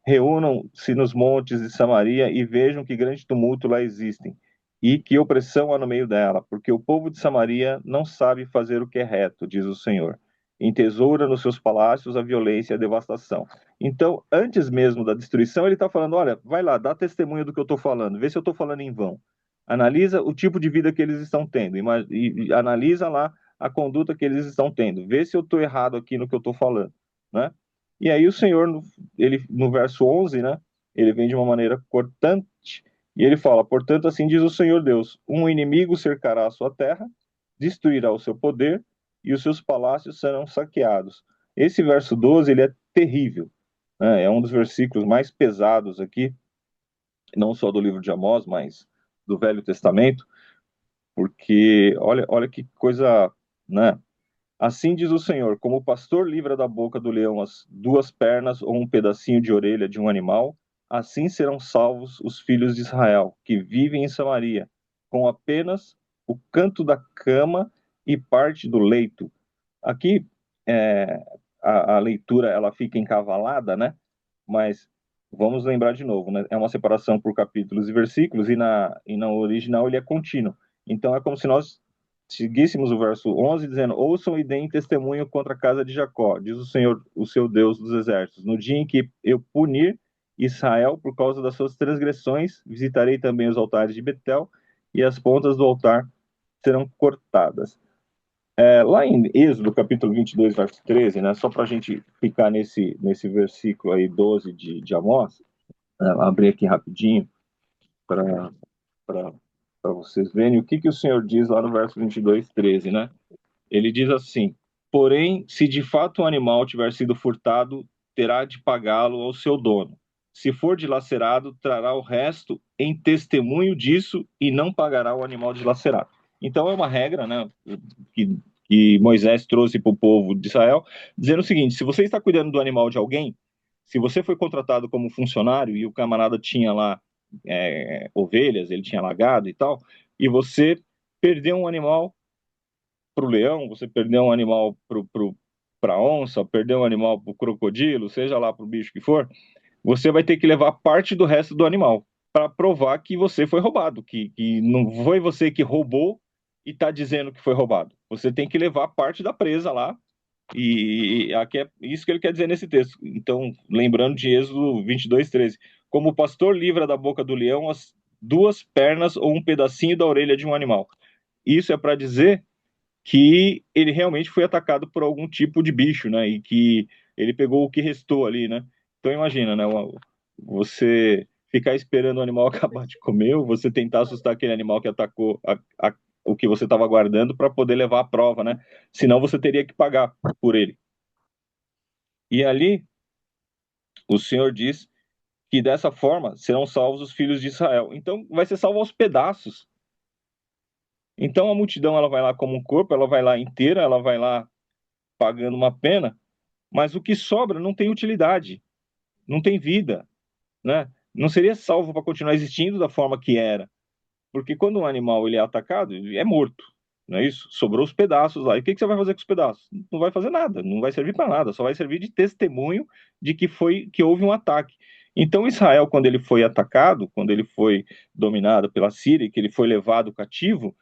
reúnam-se nos montes de Samaria e vejam que grande tumulto lá existem, e que opressão há no meio dela, porque o povo de Samaria não sabe fazer o que é reto, diz o Senhor. Entesoura nos seus palácios a violência e a devastação. Então, antes mesmo da destruição, ele está falando, olha, vai lá, dá testemunho do que eu estou falando, vê se eu estou falando em vão. Analisa o tipo de vida que eles estão tendo e analisa lá a conduta que eles estão tendo. Vê se eu estou errado aqui no que eu estou falando, né? E aí o Senhor, no verso 11, né? Ele vem de uma maneira cortante e ele fala, portanto, assim diz o Senhor Deus, um inimigo cercará a sua terra, destruirá o seu poder e os seus palácios serão saqueados. Esse verso 12, ele é terrível, né? É um dos versículos mais pesados aqui, não só do livro de Amós, mas do Velho Testamento, porque olha que coisa, né? Assim diz o Senhor, como o pastor livra da boca do leão as duas pernas ou um pedacinho de orelha de um animal, assim serão salvos os filhos de Israel, que vivem em Samaria, com apenas o canto da cama e parte do leito. Aqui, a leitura ela fica encavalada, né? Mas vamos lembrar de novo, né? É uma separação por capítulos e versículos, e na original ele é contínuo. Então é como se nós seguíssemos o verso 11 dizendo, ouçam e deem testemunho contra a casa de Jacó, diz o Senhor, o seu Deus dos exércitos. No dia em que eu punir Israel por causa das suas transgressões, visitarei também os altares de Betel, e as pontas do altar serão cortadas. Lá em Êxodo, capítulo 22, verso 13, né, só para a gente ficar nesse versículo aí, 12 de Amós, abrir aqui rapidinho para vocês verem o que o Senhor diz lá no verso 22, 13, né? Ele diz assim, porém, se de fato o animal tiver sido furtado, terá de pagá-lo ao seu dono. Se for dilacerado, trará o resto em testemunho disso e não pagará o animal dilacerado. Então é uma regra, né, que que Moisés trouxe para o povo de Israel, dizendo o seguinte: se você está cuidando do animal de alguém, se você foi contratado como funcionário e o camarada tinha lá ovelhas, ele tinha lá gado e tal, e você perdeu um animal para o leão, você perdeu um animal para a onça, perdeu um animal para o crocodilo, seja lá para o bicho que for, você vai ter que levar parte do resto do animal para provar que você foi roubado, que não foi você que roubou e está dizendo que foi roubado. Você tem que levar parte da presa lá, e aqui é isso que ele quer dizer nesse texto. Então, lembrando de Êxodo 22:13, como o pastor livra da boca do leão as duas pernas ou um pedacinho da orelha de um animal. Isso é para dizer que ele realmente foi atacado por algum tipo de bicho, né? E que ele pegou o que restou ali, né? Então imagina, né? Você ficar esperando o animal acabar de comer, ou você tentar assustar aquele animal que atacou o que você estava guardando para poder levar a prova, né? Senão você teria que pagar por ele. E ali o Senhor diz que dessa forma serão salvos os filhos de Israel. Então vai ser salvo aos pedaços. Então a multidão ela vai lá como um corpo, ela vai lá inteira, ela vai lá pagando uma pena, mas o que sobra não tem utilidade, não tem vida, né? Não seria salvo para continuar existindo da forma que era, porque quando um animal ele é atacado, ele é morto, não é isso? Sobrou os pedaços lá. E o que você vai fazer com os pedaços? Não vai fazer nada, não vai servir para nada, só vai servir de testemunho de que houve um ataque. Então Israel, quando ele foi atacado, quando ele foi dominado pela Síria, que ele foi levado cativo,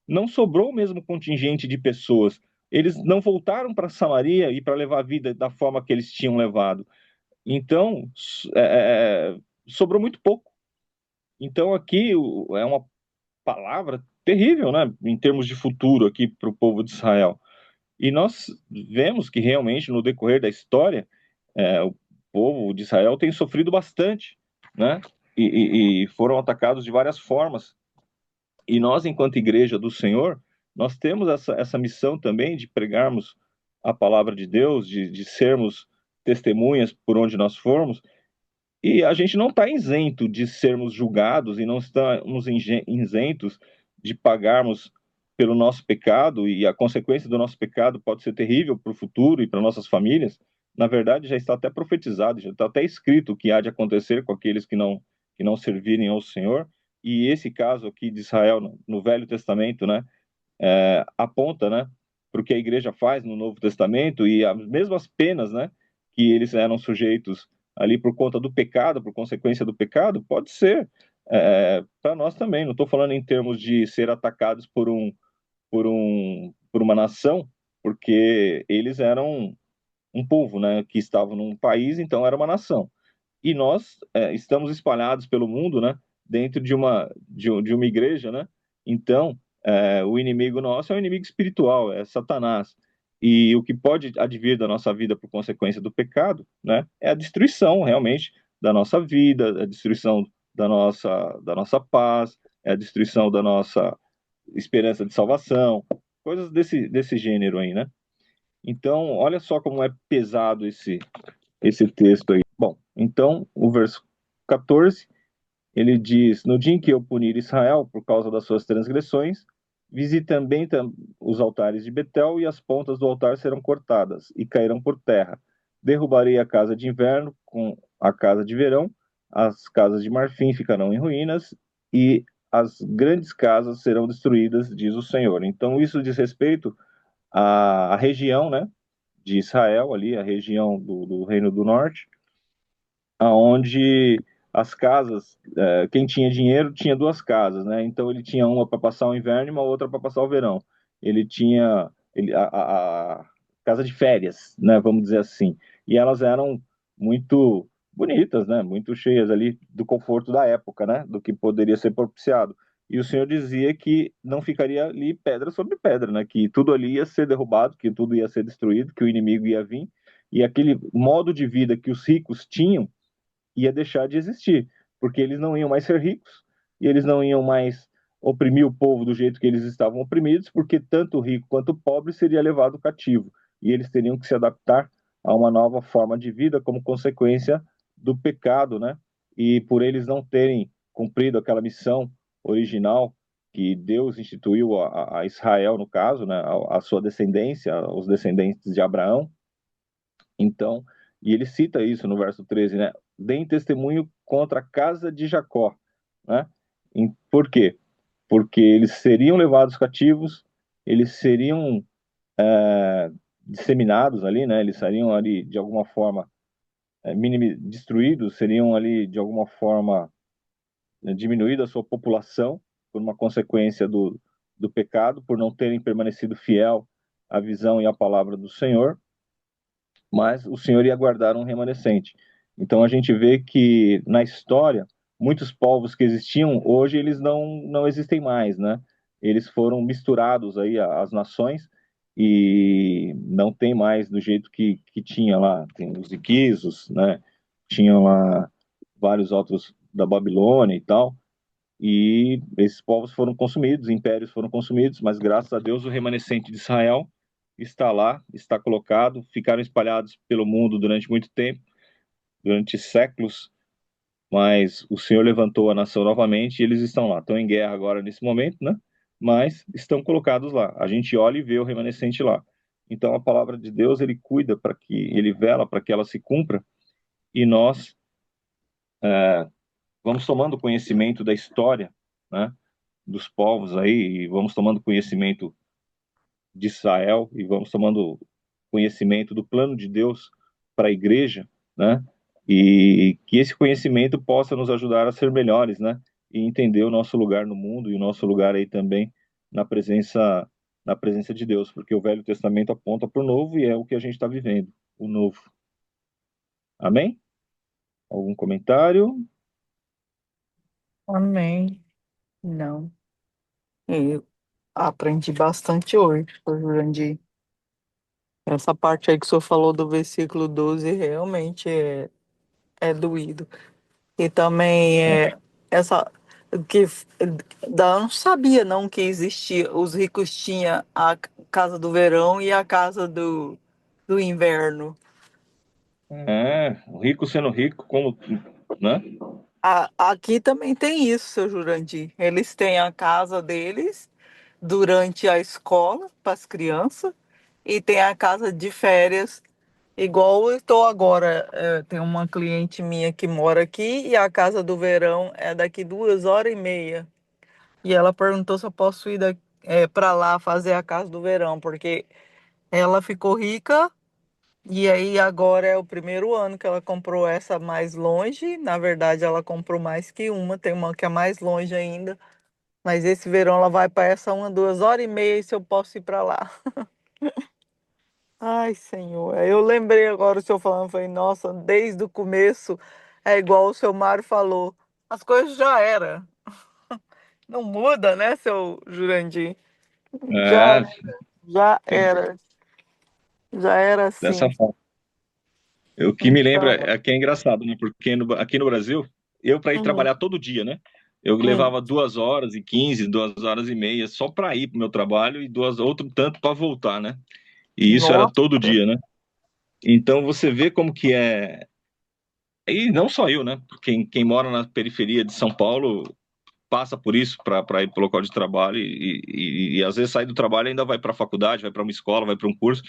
não sobrou o mesmo contingente de pessoas. Eles não voltaram para Samaria e para levar a vida da forma que eles tinham levado. Então, sobrou muito pouco. Então, aqui é uma palavra terrível, né, em termos de futuro aqui para o povo de Israel. E nós vemos que realmente, no decorrer da história, o povo de Israel tem sofrido bastante, né, e foram atacados de várias formas. E nós, enquanto igreja do Senhor, nós temos essa missão também de pregarmos a palavra de Deus, de sermos testemunhas por onde nós formos, e a gente não está isento de sermos julgados e não estamos isentos de pagarmos pelo nosso pecado, e a consequência do nosso pecado pode ser terrível para o futuro e para nossas famílias. Na verdade, já está até profetizado, já está até escrito o que há de acontecer com aqueles que não servirem ao Senhor. E esse caso aqui de Israel no Velho Testamento, né, aponta, né, para o que a igreja faz no Novo Testamento, e as mesmas penas, né, que eles eram sujeitos ali por conta do pecado, por consequência do pecado, pode ser para nós também. Não estou falando em termos de ser atacados por uma nação, porque eles eram um povo, né, que estava num país, então era uma nação. E nós estamos espalhados pelo mundo, né, dentro de uma igreja, né? Então, o inimigo nosso é o inimigo espiritual, é Satanás. E o que pode advir da nossa vida por consequência do pecado, né, é a destruição realmente da nossa vida, a destruição da nossa paz, é a destruição da nossa esperança de salvação, coisas desse gênero aí, né? Então, olha só como é pesado esse texto aí. Bom, então, o verso 14, ele diz: no dia em que eu punir Israel por causa das suas transgressões, visite também os altares de Betel, e as pontas do altar serão cortadas e cairão por terra. Derrubarei a casa de inverno com a casa de verão, as casas de marfim ficarão em ruínas, e as grandes casas serão destruídas, diz o Senhor. Então, isso diz respeito à região, né, de Israel, ali, a região do Reino do Norte, aonde as casas, quem tinha dinheiro tinha duas casas, né? Então ele tinha uma para passar o inverno e uma outra para passar o verão. Ele tinha a casa de férias, né? Vamos dizer assim. E elas eram muito bonitas, né? Muito cheias ali do conforto da época, né? Do que poderia ser propiciado. E o Senhor dizia que não ficaria ali pedra sobre pedra, né? Que tudo ali ia ser derrubado, que tudo ia ser destruído, que o inimigo ia vir. E aquele modo de vida que os ricos tinham ia deixar de existir, porque eles não iam mais ser ricos, e eles não iam mais oprimir o povo do jeito que eles estavam oprimidos, porque tanto o rico quanto o pobre seria levado cativo, e eles teriam que se adaptar a uma nova forma de vida como consequência do pecado, né? E por eles não terem cumprido aquela missão original que Deus instituiu a Israel, no caso, né, a sua descendência, os descendentes de Abraão. Então, e ele cita isso no verso 13, né? Deem testemunho contra a casa de Jacó, né? Por quê? Porque eles seriam levados cativos, eles seriam disseminados ali, né? Eles seriam ali, de alguma forma, destruídos, seriam ali, de alguma forma, diminuída a sua população por uma consequência do pecado, por não terem permanecido fiel à visão e à palavra do Senhor, mas o Senhor ia guardar um remanescente. Então a gente vê que na história, muitos povos que existiam, hoje eles não existem mais, né? Eles foram misturados aí às nações e não tem mais do jeito que tinha lá. Tem os Iquisos, né? Tinham lá vários outros da Babilônia e tal, e esses povos foram consumidos, impérios foram consumidos, mas graças a Deus o remanescente de Israel está lá, está colocado, ficaram espalhados pelo mundo durante muito tempo, durante séculos, mas o Senhor levantou a nação novamente e eles estão lá, estão em guerra agora nesse momento, né? Mas estão colocados lá. A gente olha e vê o remanescente lá. Então a palavra de Deus, ele cuida para que, ele vela para que ela se cumpra, e nós vamos tomando conhecimento da história, né, dos povos aí, e vamos tomando conhecimento de Israel, e vamos tomando conhecimento do plano de Deus para a igreja, né, e que esse conhecimento possa nos ajudar a ser melhores, né, e entender o nosso lugar no mundo e o nosso lugar aí também na presença de Deus, porque o Velho Testamento aponta para o Novo e é o que a gente está vivendo, o Novo. Amém? Algum comentário? Amém. Não. Eu aprendi bastante hoje, Jurandir. Essa parte aí que o senhor falou do versículo 12 realmente é doído. E também essa que eu não sabia não que existia, os ricos tinham a casa do verão e a casa do inverno. O rico sendo rico, como, né? Aqui também tem isso, seu Jurandir. Eles têm a casa deles durante a escola para as crianças e tem a casa de férias, igual eu estou agora. Tem uma cliente minha que mora aqui e a casa do verão é daqui 2 horas e meia. E ela perguntou se eu posso ir para lá fazer a casa do verão, porque ela ficou rica e aí agora é o primeiro ano que ela comprou essa mais longe. Na verdade, ela comprou mais que uma, tem uma que é mais longe ainda. Mas esse verão ela vai para essa 2 horas e meia e se eu posso ir para lá. Ai, Senhor. Eu lembrei agora o senhor falando, falei, nossa, desde o começo é igual o seu Mário falou. As coisas já era. Não muda, né, seu Jurandir? Já, É, já tem era. Já era dessa assim. forma. O que me lembra Então, é que é engraçado, né? Porque aqui no Brasil, eu para ir uhum, trabalhar todo dia, né? Eu uhum. levava 2 horas e 15, 2 horas e meia só para ir para o meu trabalho e outro tanto para voltar, né? E isso era Nossa. todo dia, né? Então você vê como que é. E não só eu, né? Quem mora na periferia de São Paulo passa por isso para ir para o local de trabalho e às vezes sai do trabalho e ainda vai para a faculdade, vai para uma escola, vai para um curso.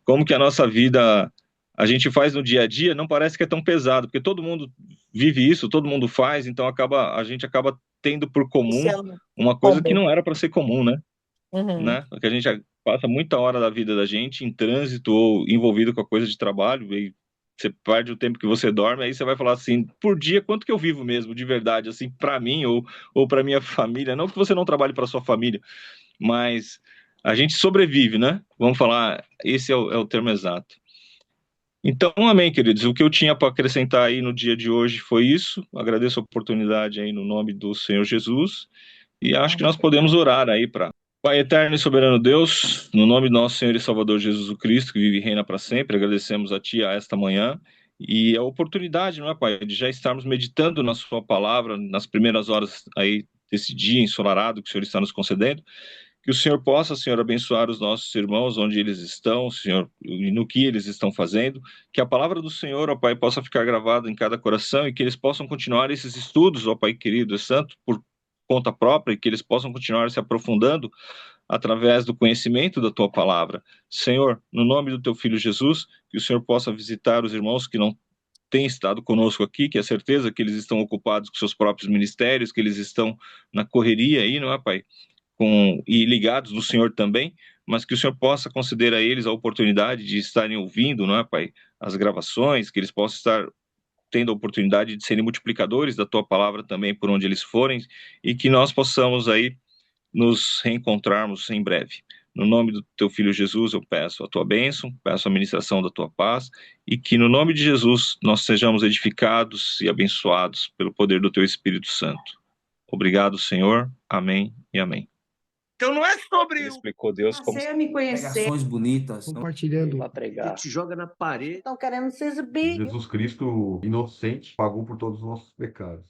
Como que a nossa vida a gente faz no dia a dia não parece que é tão pesado, porque todo mundo vive isso, todo mundo faz, então a gente acaba tendo por comum Sendo uma coisa que comum. não era para ser comum, né? Uhum. Porque a gente passa muita hora da vida da gente em trânsito ou envolvido com a coisa de trabalho, e você perde o tempo que você dorme, aí você vai falar assim, por dia, quanto que eu vivo mesmo, de verdade, assim, para mim ou para minha família? Não que você não trabalhe para sua família, mas a gente sobrevive, né? Vamos falar, esse é o termo exato. Então, amém, queridos. O que eu tinha para acrescentar aí no dia de hoje foi isso. Agradeço a oportunidade aí no nome do Senhor Jesus. E acho que nós podemos orar aí para Pai eterno e soberano Deus, no nome do nosso Senhor e Salvador Jesus Cristo, que vive e reina para sempre, agradecemos a Ti a esta manhã e a oportunidade, não é, Pai, de já estarmos meditando na Sua palavra nas primeiras horas aí desse dia ensolarado que o Senhor está nos concedendo. Que o Senhor possa, Senhor, abençoar os nossos irmãos onde eles estão, Senhor, e no que eles estão fazendo. Que a palavra do Senhor, ó Pai, possa ficar gravada em cada coração e que eles possam continuar esses estudos, ó Pai querido e santo, por conta própria e que eles possam continuar se aprofundando através do conhecimento da tua palavra. Senhor, no nome do teu filho Jesus, que o Senhor possa visitar os irmãos que não têm estado conosco aqui, que é certeza que eles estão ocupados com seus próprios ministérios, que eles estão na correria aí, não é, Pai? E ligados no Senhor também, mas que o Senhor possa conceder a eles a oportunidade de estarem ouvindo, não é, Pai? As gravações, que eles possam estar tendo a oportunidade de serem multiplicadores da tua palavra também por onde eles forem, e que nós possamos aí nos reencontrarmos em breve. No nome do teu filho Jesus, eu peço a tua bênção, peço a ministração da tua paz, e que no nome de Jesus nós sejamos edificados e abençoados pelo poder do teu Espírito Santo. Obrigado, Senhor. Amém e amém. Então não é sobre Ele explicou Deus como... Você a me conhecer. pregações bonitas. Compartilhando. Para pregar. Te joga na parede. Estão querendo se exibir. Jesus Cristo, inocente, pagou por todos os nossos pecados.